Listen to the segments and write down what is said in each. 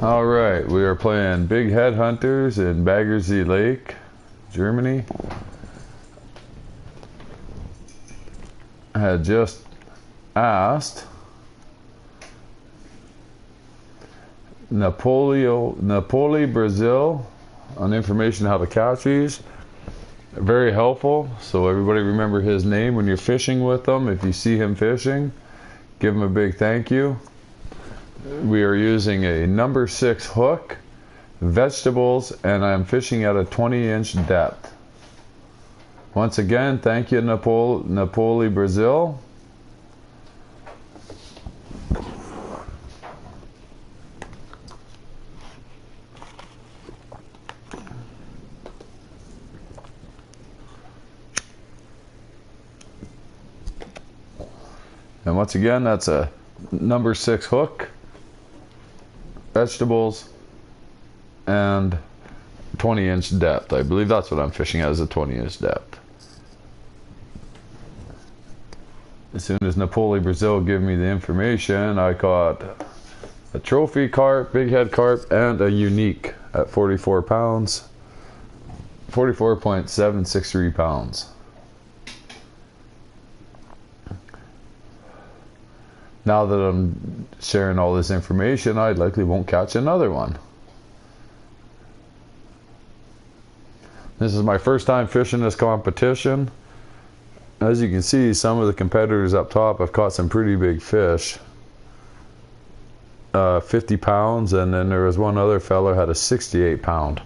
Alright, we are playing Big Headhunters in Baggersee Lake, Germany. I had just asked Napoli, Brazil on information how to catch these. Very helpful, so everybody remember his name when you're fishing with them. If you see him fishing, give him a big thank you. We are using a number 6 hook, vegetables, and I'm fishing at a 20-inch depth. Once again, thank you, Napoli, Brazil. And once again, that's a number 6 hook, vegetables, and 20-inch depth. I believe that's what I'm fishing at, is a 20-inch depth. As soon as Napoli Brazil gave me the information, I caught a trophy carp, big head carp, and a unique at 44 pounds, 44.763 pounds. Now that I'm sharing all this information, I likely won't catch another one. This is my first time fishing this competition. As you can see, some of the competitors up top have caught some pretty big fish. 50 pounds, and then there was one other fellow had a 68 pound.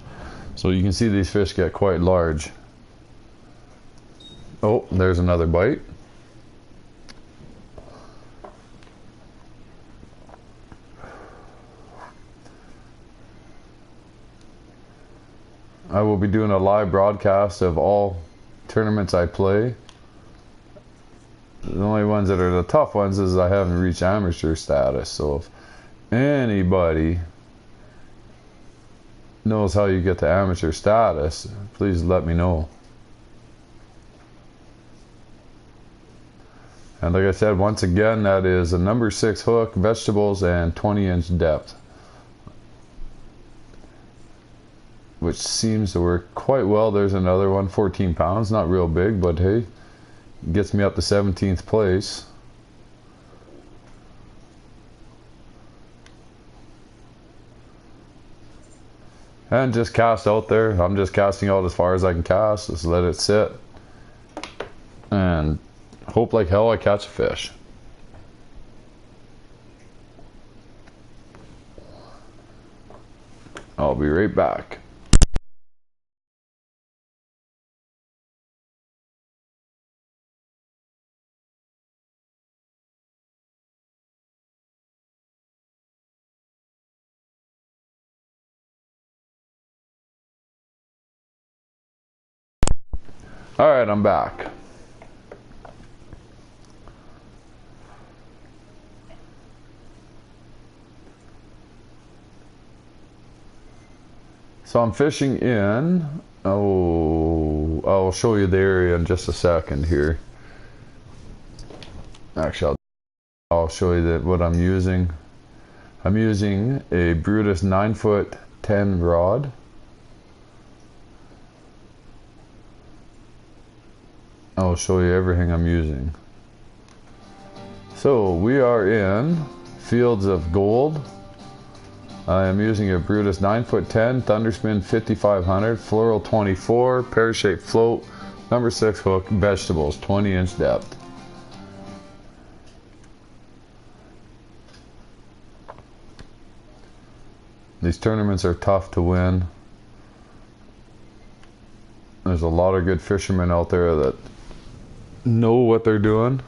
So you can see these fish get quite large. Oh, there's another bite. I will be doing a live broadcast of all tournaments I play. The only ones that are the tough ones is I haven't reached amateur status. So if anybody knows how you get to amateur status, please let me know. And like I said, once again, that is a number 6 hook, vegetables, and 20-inch depth, which seems to work quite well. There's another one, 14 pounds, not real big, but hey, gets me up to 17th place. And just cast out there. I'm just casting out as far as I can cast. Just let it sit and hope like hell I catch a fish. I'll be right back. Alright, I'm back. So I'm fishing in, I'll show you the area in just a second here. Actually, I'll show you what I'm using. I'm using a Brutus 9'10" rod. I'll show you everything I'm using. So we are in Fields of Gold. I am using a Brutus 9'10", Thunderspin 5500, Floral 24, pear-shaped float, number 6 hook, vegetables, 20-inch depth. These tournaments are tough to win. There's a lot of good fishermen out there that know what they're doing.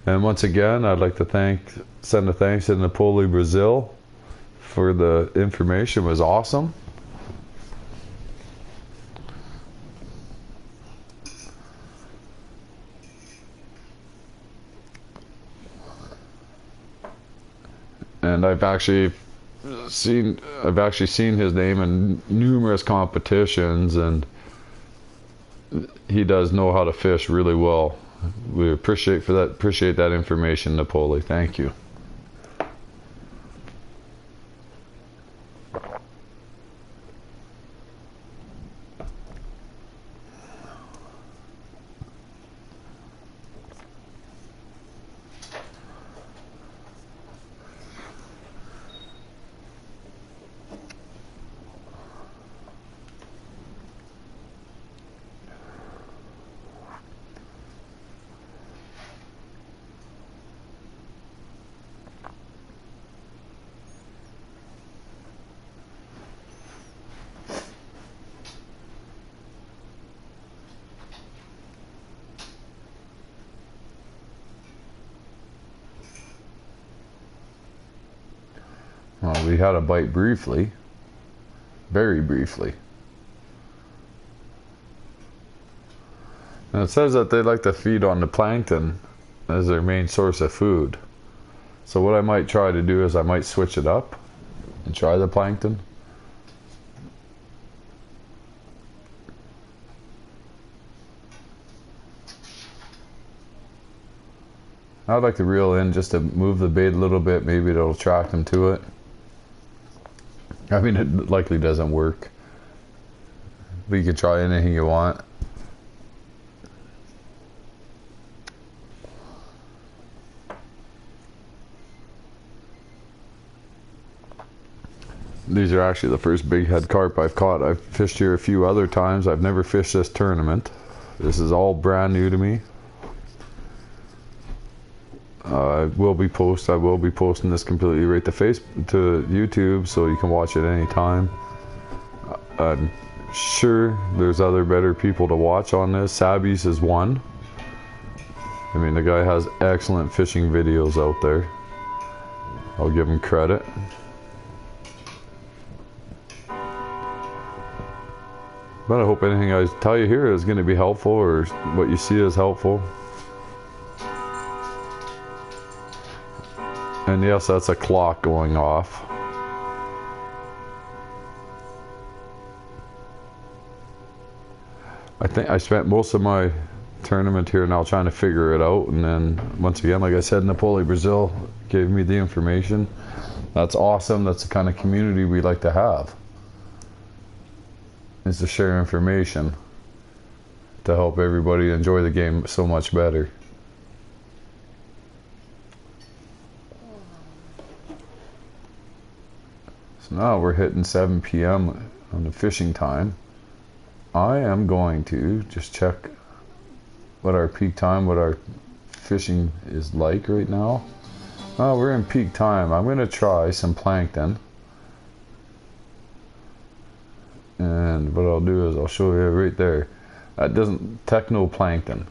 And once again, I'd like to send a thanks to Napoli, Brazil, for the information. It was awesome. And I've actually seen his name in numerous competitions, and he does know how to fish really well. We appreciate that information, Napoli. Thank you. he had a bite briefly, very briefly. And it says that they like to feed on the plankton as their main source of food. So what I might try to do is I might switch it up and try the plankton. I'd like to reel in just to move the bait a little bit. Maybe it'll attract them to it. I mean, it likely doesn't work, but you can try anything you want. These are actually the first big head carp I've caught. I've fished here a few other times. I've never fished this tournament. This is all brand new to me. I will be posting this completely right to YouTube, so you can watch it anytime. I'm sure there's other better people to watch on this. Sabby's is one. I mean, the guy has excellent fishing videos out there. I'll give him credit. But I hope anything I tell you here is going to be helpful, or what you see is helpful. And yes, that's a clock going off. I think I spent most of my tournament here now trying to figure it out, and then once again, like I said, Napoli, Brazil gave me the information. That's awesome. That's the kind of community we like to have, is to share information to help everybody enjoy the game so much better. So now we're hitting 7 p.m. on the fishing time. I am going to just check what our peak time, what our fishing is like right now. Oh, we're in peak time. I'm going to try some plankton. And what I'll do is I'll show you right there. That doesn't, technoplankton. It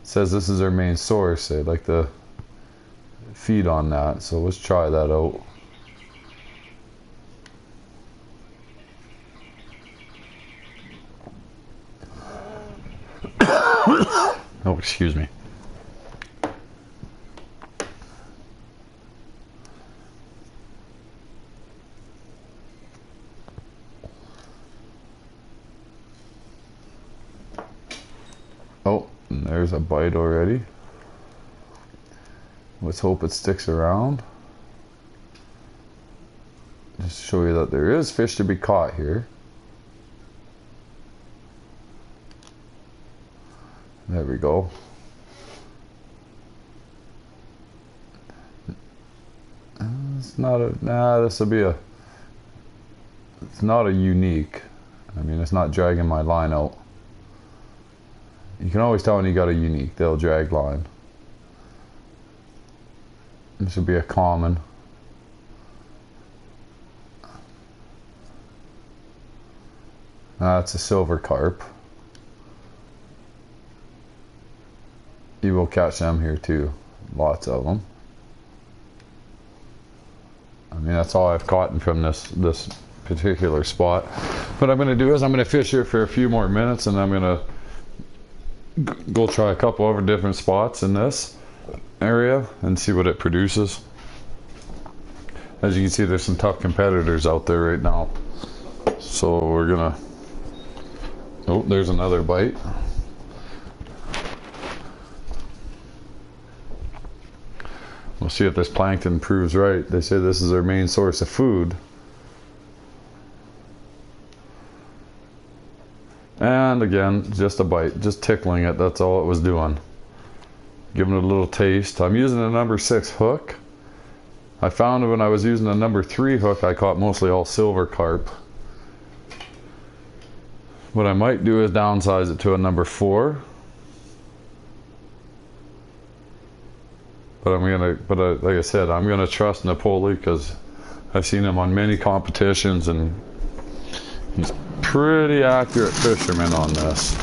says this is their main source. They like to feed on that. So let's try that out. Oh, excuse me. Oh, and there's a bite already. Let's hope it sticks around. Just to show you that there is fish to be caught here. There we go. It's not a, this will be a, it's not a unique. I mean, it's not dragging my line out. You can always tell when you got a unique, they'll drag line. This would be a common. That's a silver carp. You will catch them here too, lots of them. I mean, that's all I've caught from this particular spot. What I'm going to do is I'm going to fish here for a few more minutes, and I'm going to go try a couple other different spots in this area and see what it produces. As you can see, there's some tough competitors out there right now. So we're gonna, oh, there's another bite. We'll see if this plankton proves right. They say this is their main source of food. And again, just a bite, just tickling it, that's all it was doing. Giving it a little taste. I'm using a number 6 hook. I found when I was using a number 3 hook, I caught mostly all silver carp. What I might do is downsize it to a number 4. But like I said, I'm gonna trust Napoli because I've seen him on many competitions, and he's pretty accurate fisherman on this.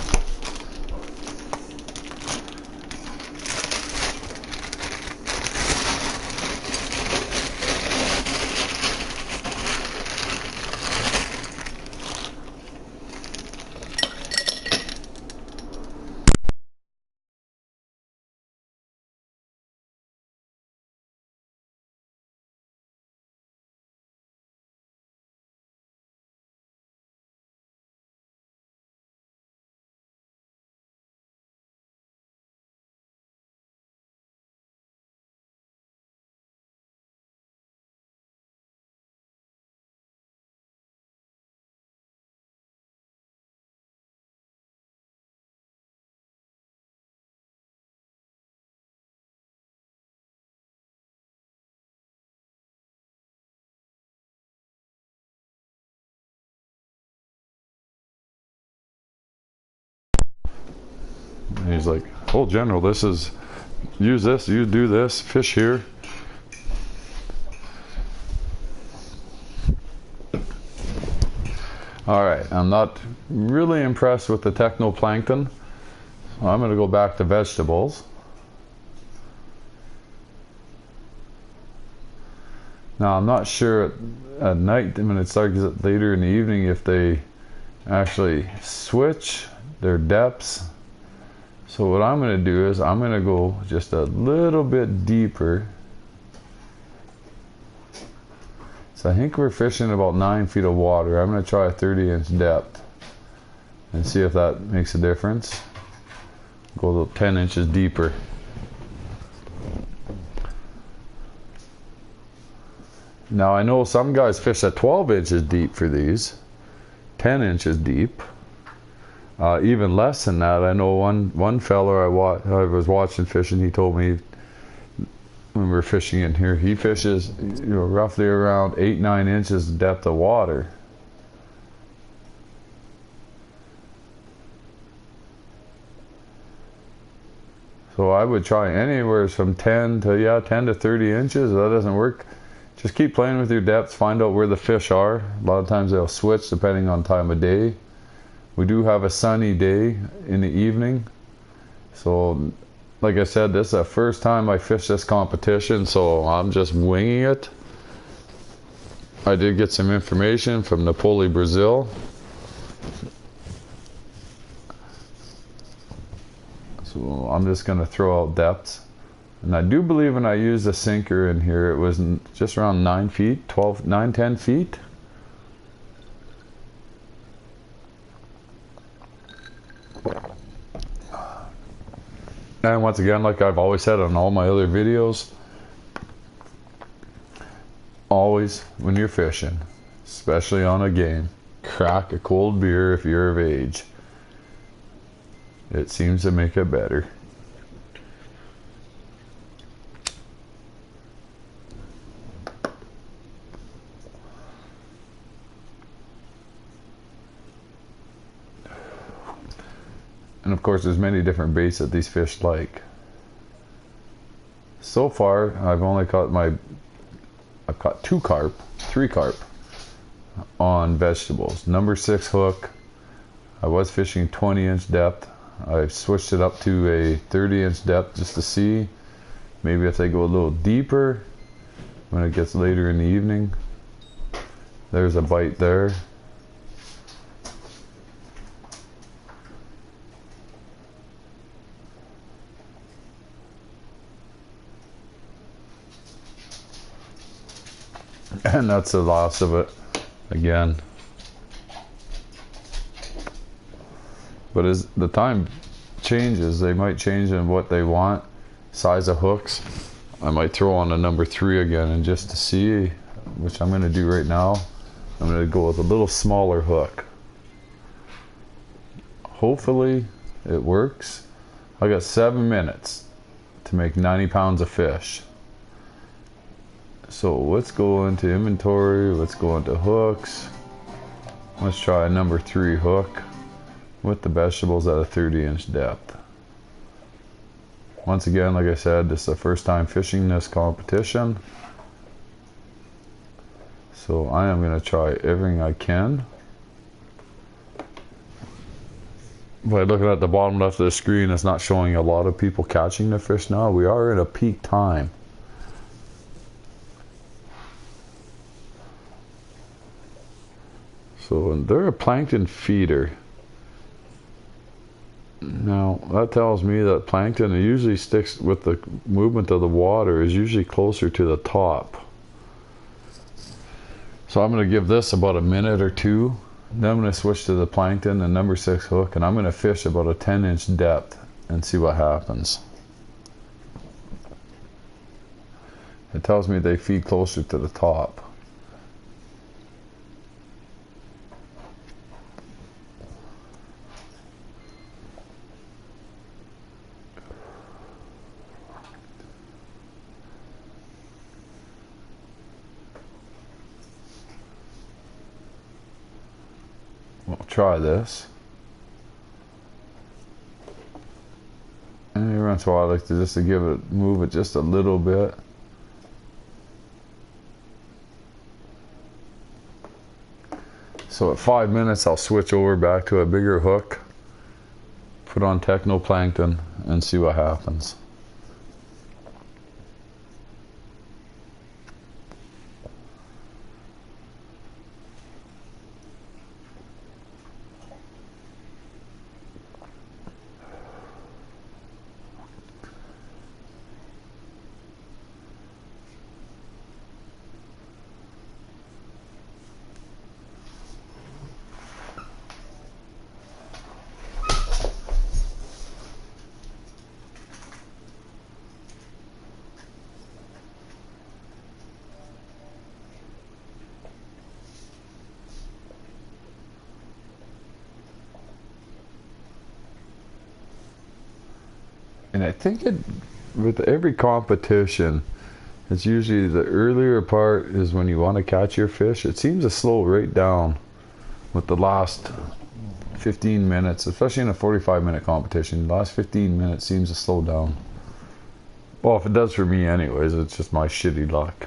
He's like, "Oh, General, this is, use this, you do this, fish here." All right, I'm not really impressed with the technoplankton. I'm going to go back to vegetables. Now, I'm not sure at night when it starts later in the evening if they actually switch their depths. So what I'm going to do is I'm going to go just a little bit deeper. So I think we're fishing about 9 feet of water. I'm going to try a 30-inch depth and see if that makes a difference. Go about 10 inches deeper. Now I know some guys fish at 12 inches deep for these, 10 inches deep, even less than that. I know one fella I was watching fishing, he told me when we were fishing in here, he fishes, you know, roughly around 8-9 inches depth of water. So I would try anywhere from 10 to 30 inches. If that doesn't work, just keep playing with your depths, find out where the fish are. A lot of times they'll switch depending on time of day. We do have a sunny day in the evening. So like I said, this is the first time I fished this competition, so I'm just winging it. I did get some information from Napoli, Brazil. So I'm just going to throw out depths. And I do believe when I used a sinker in here, it was just around 9 feet, 10 feet. And once again, like I've always said on all my other videos, always when you're fishing, especially on a game, crack a cold beer if you're of age. It seems to make it better. And of course there's many different baits that these fish like. So far I've caught 2 carp, 3 carp on vegetables. Number 6 hook. I was fishing 20-inch depth. I've switched it up to a 30-inch depth just to see maybe if they go a little deeper when it gets later in the evening. There's a bite there. And that's the last of it again. But as the time changes, they might change in what they want. Size of hooks. I might throw on a number 3 again, and just to see, which I'm going to do right now, I'm going to go with a little smaller hook. Hopefully it works. I got 7 minutes to make 90 pounds of fish. So let's go into inventory, let's go into hooks. Let's try a number 3 hook with the vegetables at a 30-inch depth. Once again, like I said, this is the first time fishing this competition. So I am going to try everything I can. By looking at the bottom left of the screen, it's not showing a lot of people catching the fish now. We are in a peak time. So they're a plankton feeder. Now that tells me that plankton usually sticks with the movement of the water, is usually closer to the top. So I'm going to give this about a minute or 2. Then I'm going to switch to the plankton and number 6 hook, and I'm going to fish about a 10-inch depth and see what happens. It tells me they feed closer to the top. We'll try this. once in a while I like to just to move it just a little bit. So at 5 minutes I'll switch over back to a bigger hook, put on technoplankton, and see what happens. And I think with every competition, it's usually the earlier part is when you want to catch your fish. It seems to slow right down with the last 15 minutes, especially in a 45-minute competition. The last 15 minutes seems to slow down. Well, if it does for me anyways, it's just my shitty luck.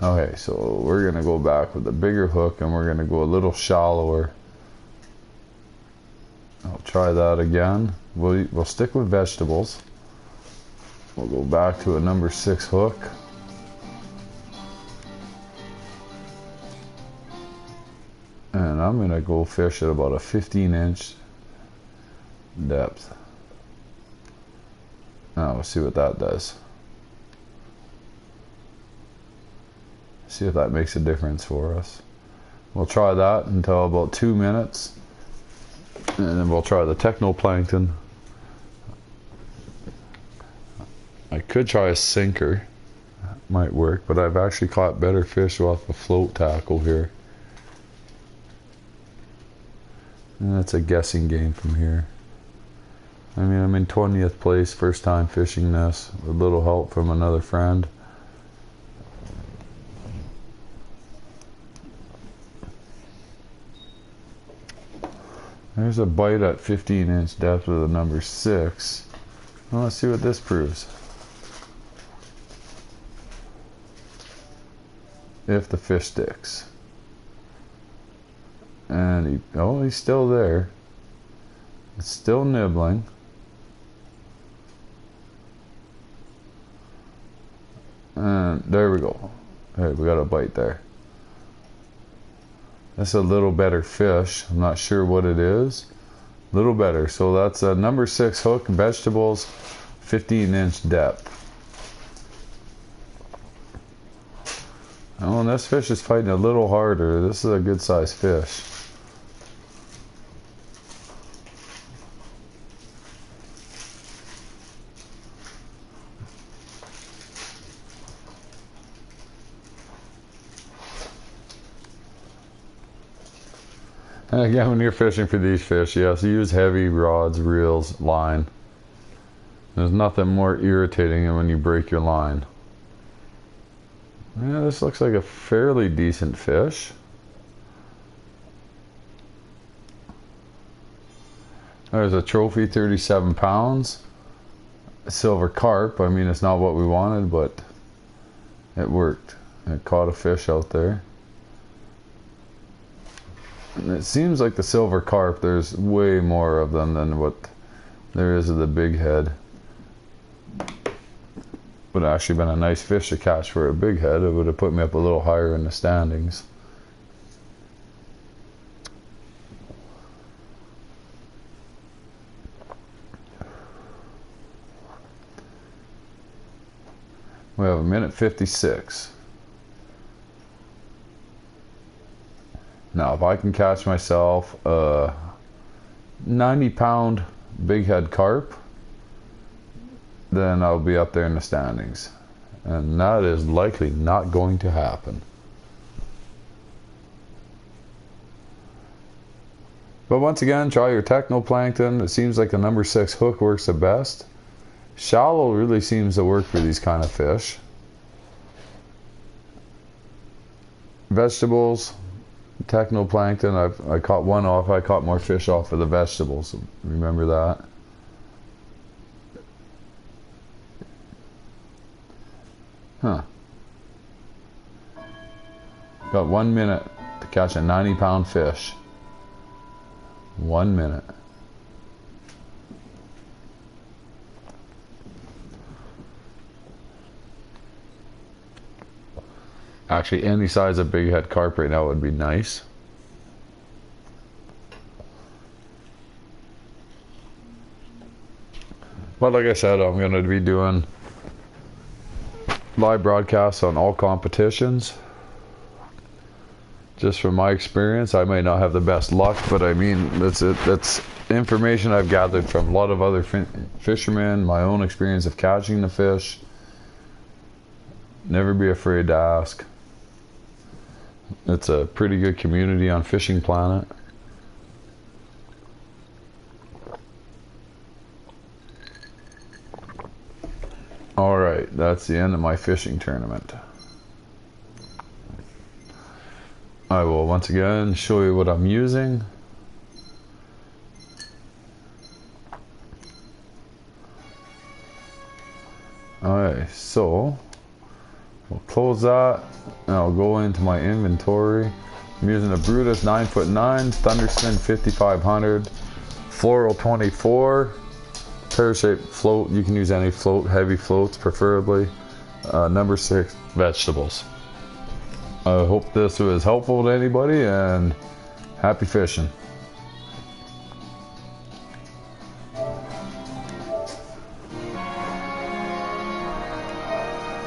Okay, so we're gonna go back with a bigger hook and we're gonna go a little shallower. I'll try that again. We'll stick with vegetables. We'll go back to a number 6 hook. And I'm gonna go fish at about a 15-inch depth. Now we'll see what that does. See if that makes a difference for us. We'll try that until about 2 minutes. And then we'll try the technoplankton. I could try a sinker. That might work, but I've actually caught better fish off a float tackle here. And that's a guessing game from here. I mean, I'm in 20th place, first time fishing this, with a little help from another friend. There's a bite at 15-inch depth with a number 6. Well, let's see what this proves. If the fish sticks. And he's still there. It's still nibbling. And there we go. Hey, we got a bite there. That's a little better fish. I'm not sure what it is. A little better. So that's a number 6 hook, vegetables, 15-inch depth. Oh, and this fish is fighting a little harder. This is a good sized fish. And again, when you're fishing for these fish, yes, use heavy rods, reels, line. There's nothing more irritating than when you break your line. Yeah, this looks like a fairly decent fish. There's a trophy, 37 pounds. A silver carp. I mean, it's not what we wanted, but it worked. It caught a fish out there. And it seems like the silver carp, there's way more of them than what there is of the big head. Would have actually been a nice fish to catch for a big head. It would have put me up a little higher in the standings. We have 1:56. Now, if I can catch myself a 90-pound big head carp, then I'll be up there in the standings. And that is likely not going to happen. But once again, try your technoplankton. It seems like the number 6 hook works the best. Shallow really seems to work for these kind of fish. Vegetables, Technoplankton, I caught one off. I caught more fish off of the vegetables. Remember that? Huh. Got 1 minute to catch a 90-pound fish. 1 minute. Actually, any size of big head carp right now would be nice. But like I said, I'm going to be doing live broadcasts on all competitions. Just from my experience, I may not have the best luck, but I mean, that's information I've gathered from a lot of other fishermen, my own experience of catching the fish. Never be afraid to ask. It's a pretty good community on Fishing Planet. Alright, that's the end of my fishing tournament. I will once again show you what I'm using. Alright, so we'll close that and I'll go into my inventory. I'm using a Brutus 9'9", Thunderspin 5500, Floral 24, pear-shaped float. You can use any float, heavy floats preferably. Number 6 vegetables. I hope this was helpful to anybody, and happy fishing.